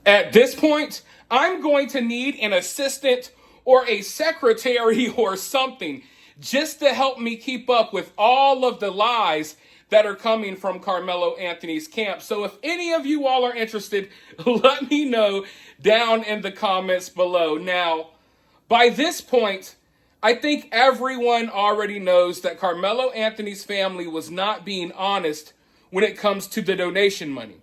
At this point, I'm going to need an assistant or a secretary or something just to help me keep up with all of the lies that are coming from Karmelo Anthony's camp. So if any of you all are interested, let me know down in the comments below. Now, by this point, I think everyone already knows that Karmelo Anthony's family was not being honest when it comes to the donation money.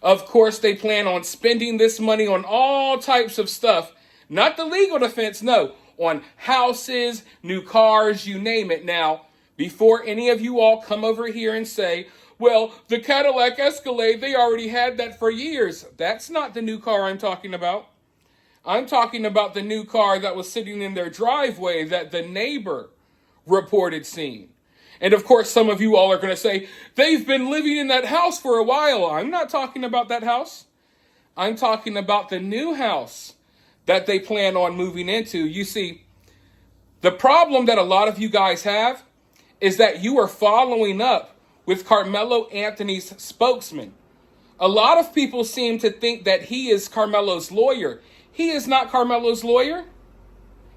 Of course, they plan on spending this money on all types of stuff. Not the legal defense, no. On houses, new cars, you name it. Now, before any of you all come over here and say, well, the Cadillac Escalade, they already had that for years. That's not the new car I'm talking about. I'm talking about the new car that was sitting in their driveway that the neighbor reported seeing. And of course, some of you all are going to say, they've been living in that house for a while. I'm not talking about that house. I'm talking about the new house that they plan on moving into. You see, the problem that a lot of you guys have is that you are following up with Karmelo Anthony's spokesman. A lot of people seem to think that he is Karmelo's lawyer. He is not Karmelo's lawyer.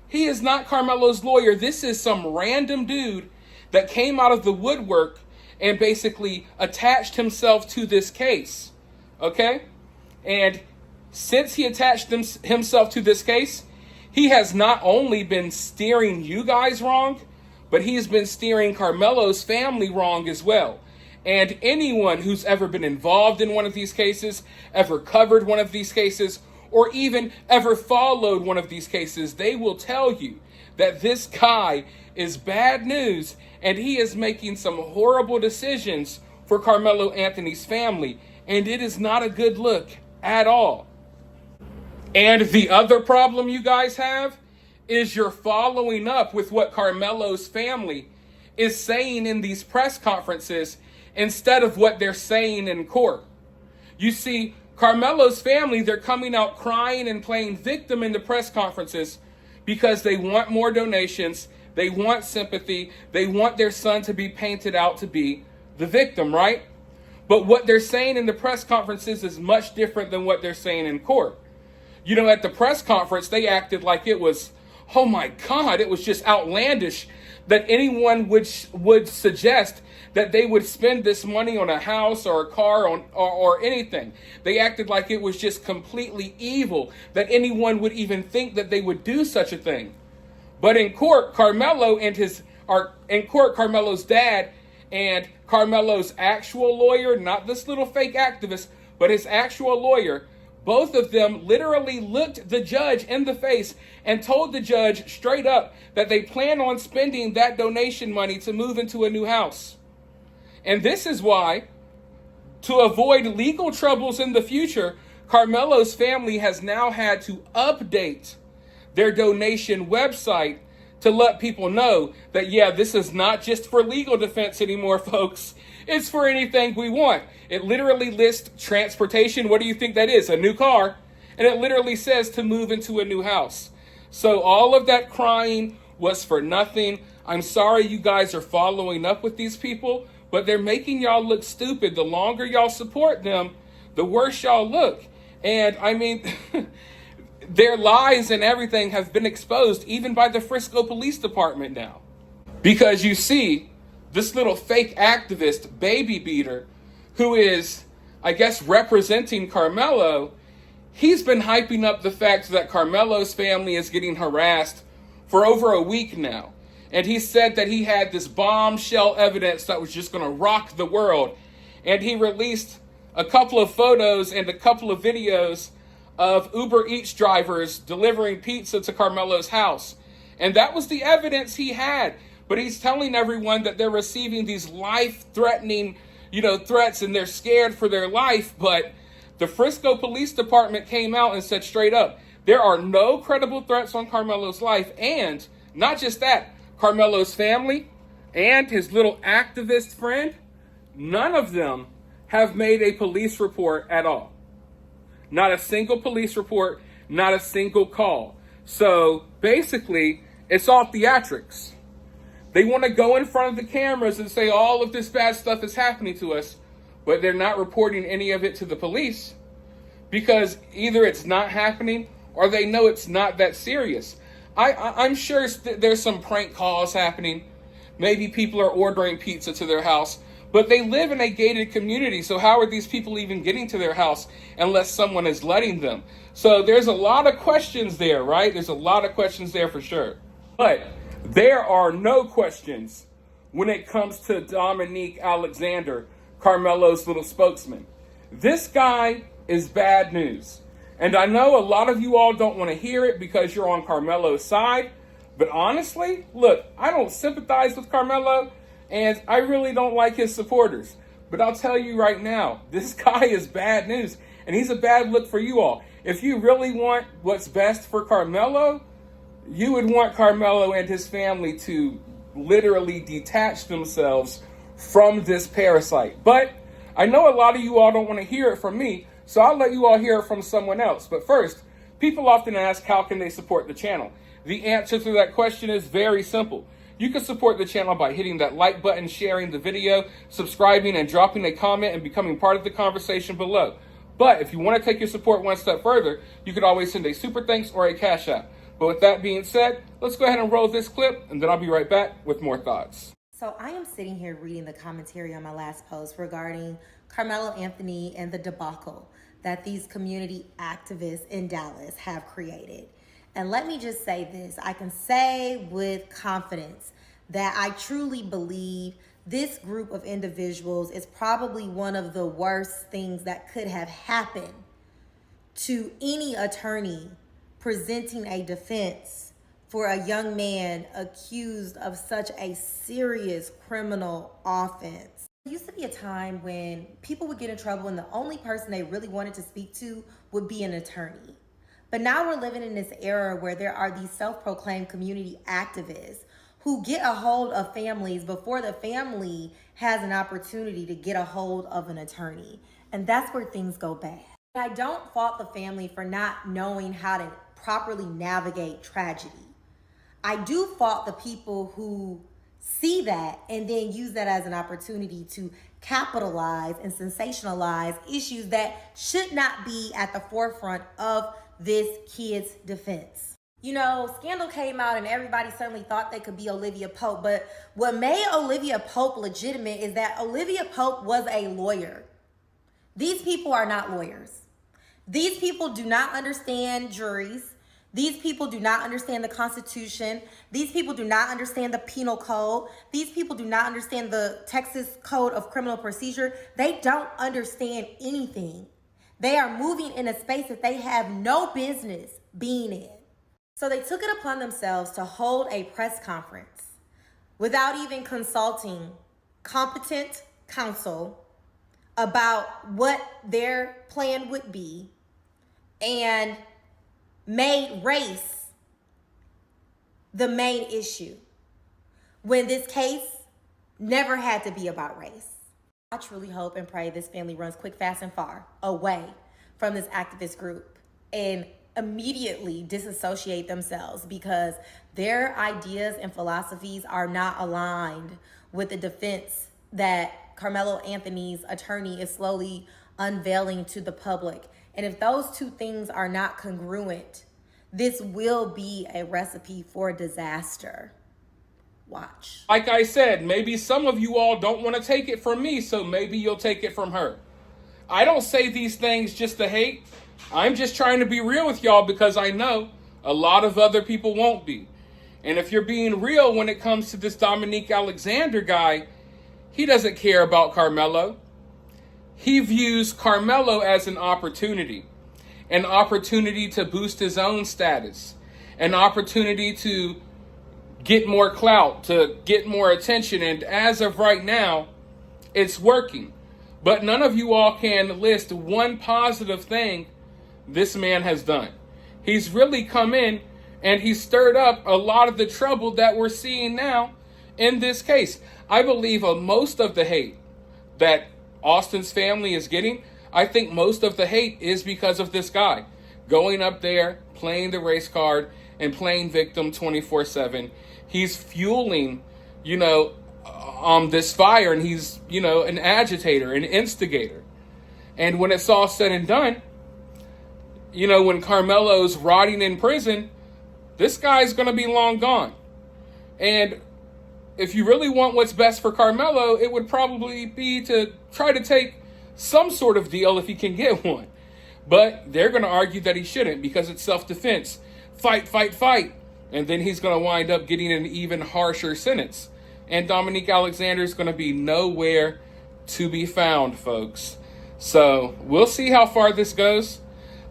He is not Karmelo's lawyer. This is some random dude that came out of the woodwork and basically attached himself to this case, okay? And since he attached himself to this case, he has not only been steering you guys wrong, but he has been steering Karmelo's family wrong as well. And anyone who's ever been involved in one of these cases, ever covered one of these cases, or even ever followed one of these cases, they will tell you that this guy is bad news and he is making some horrible decisions for Karmelo Anthony's family. And it is not a good look at all. And the other problem you guys have is you're following up with what Karmelo's family is saying in these press conferences instead of what they're saying in court. You see, Karmelo's family, they're coming out crying and playing victim in the press conferences because they want more donations, they want sympathy, they want their son to be painted out to be the victim, right? But what they're saying in the press conferences is much different than what they're saying in court. You know, at the press conference, they acted like it was, oh my God, it was just outlandish that anyone would suggest that they would spend this money on a house or a car or anything. They acted like it was just completely evil that anyone would even think that they would do such a thing. But in court, Karmelo's dad and Karmelo's actual lawyer, not this little fake activist, but his actual lawyer, both of them literally looked the judge in the face and told the judge straight up that they plan on spending that donation money to move into a new house. And this is why, to avoid legal troubles in the future, Karmelo's family has now had to update their donation website to let people know that, yeah, this is not just for legal defense anymore, folks. It's for anything we want. It literally lists transportation. What do you think that is? A new car. And it literally says to move into a new house. So all of that crying was for nothing. I'm sorry you guys are following up with these people, but they're making y'all look stupid. The longer y'all support them, the worse y'all look. And I mean, their lies and everything have been exposed even by the Frisco Police Department now. Because you see, this little fake activist, baby beater, who is, I guess, representing Karmelo, he's been hyping up the fact that Karmelo's family is getting harassed for over a week now. And he said that he had this bombshell evidence that was just going to rock the world. And he released a couple of photos and a couple of videos of Uber Eats drivers delivering pizza to Karmelo's house. And that was the evidence he had. But he's telling everyone that they're receiving these life-threatening, threats and they're scared for their life. But the Frisco Police Department came out and said straight up, there are no credible threats on Karmelo's life. And not just that, Karmelo's family and his little activist friend, none of them have made a police report at all. Not a single police report, not a single call. So basically, it's all theatrics. They want to go in front of the cameras and say all of this bad stuff is happening to us, but they're not reporting any of it to the police because either it's not happening or they know it's not that serious. I'm sure there's some prank calls happening. Maybe people are ordering pizza to their house, but they live in a gated community. So how are these people even getting to their house unless someone is letting them? So there's a lot of questions there, right? There's a lot of questions there for sure. But there are no questions when it comes to Dominique Alexander, Karmelo's little spokesman. This guy is bad news. And I know a lot of you all don't want to hear it because you're on Karmelo's side. But honestly, look, I don't sympathize with Karmelo, and I really don't like his supporters. But I'll tell you right now, this guy is bad news, and he's a bad look for you all. If you really want what's best for Karmelo, you would want Karmelo and his family to literally detach themselves from this parasite. But I know a lot of you all don't want to hear it from me, so I'll let you all hear it from someone else. But first, people often ask, how can they support the channel? The answer to that question is very simple. You can support the channel by hitting that like button, sharing the video, subscribing, and dropping a comment and becoming part of the conversation below. But if you want to take your support one step further, you can always send a super thanks or a cash app. But with that being said, let's go ahead and roll this clip, and then I'll be right back with more thoughts. So I am sitting here reading the commentary on my last post regarding Karmelo Anthony and the debacle that these community activists in Dallas have created. And let me just say this, I can say with confidence that I truly believe this group of individuals is probably one of the worst things that could have happened to any attorney presenting a defense for a young man accused of such a serious criminal offense. There used to be a time when people would get in trouble and the only person they really wanted to speak to would be an attorney. But now we're living in this era where there are these self-proclaimed community activists who get a hold of families before the family has an opportunity to get a hold of an attorney. And that's where things go bad. I don't fault the family for not knowing how to properly navigate tragedy. I do fault the people who see that and then use that as an opportunity to capitalize and sensationalize issues that should not be at the forefront of this kid's defense. You know, scandal came out and everybody suddenly thought they could be Olivia Pope, but what made Olivia Pope legitimate is that Olivia Pope was a lawyer. These people are not lawyers. These people do not understand juries. These people do not understand the Constitution. These people do not understand the penal code. These people do not understand the Texas Code of Criminal Procedure. They don't understand anything. They are moving in a space that they have no business being in. So they took it upon themselves to hold a press conference without even consulting competent counsel about what their plan would be and made race the main issue when this case never had to be about race. I truly hope and pray this family runs quick, fast, and far away from this activist group and immediately disassociate themselves because their ideas and philosophies are not aligned with the defense that Karmelo Anthony's attorney is slowly unveiling to the public. And if those two things are not congruent, this will be a recipe for disaster. Watch. Like I said, maybe some of you all don't want to take it from me, so maybe you'll take it from her. I don't say these things just to hate. I'm just trying to be real with y'all because I know a lot of other people won't be. And if you're being real when it comes to this Dominique Alexander guy, he doesn't care about Karmelo. He views Karmelo as an opportunity to boost his own status, an opportunity to get more clout, to get more attention. And as of right now, it's working. But none of you all can list one positive thing this man has done. He's really come in and he's stirred up a lot of the trouble that we're seeing now in this case. I believe most of the hate that Austin's family is getting, I think most of the hate is because of this guy going up there, playing the race card and playing victim 24/7. He's fueling, this fire, and he's, an agitator, an instigator. And when it's all said and done, when Karmelo's rotting in prison, this guy's going to be long gone. And if you really want what's best for Karmelo, it would probably be to try to take some sort of deal if he can get one. But they're going to argue that he shouldn't because it's self-defense. Fight, fight, fight. And then he's going to wind up getting an even harsher sentence. And Dominique Alexander's going to be nowhere to be found, folks. So we'll see how far this goes.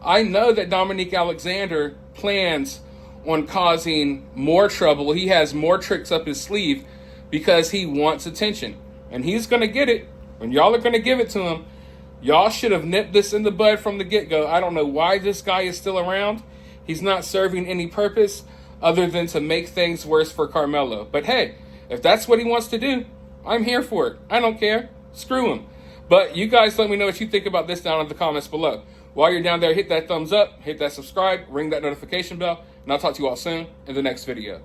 I know that Dominique Alexander plans on causing more trouble. He has more tricks up his sleeve because he wants attention. And he's going to get it. And y'all are going to give it to him. Y'all should have nipped this in the bud from the get-go. I don't know why this guy is still around. He's not serving any purpose other than to make things worse for Karmelo. But hey, if that's what he wants to do, I'm here for it. I don't care. Screw him. But you guys let me know what you think about this down in the comments below. While you're down there, hit that thumbs up, hit that subscribe, ring that notification bell, and I'll talk to you all soon in the next video.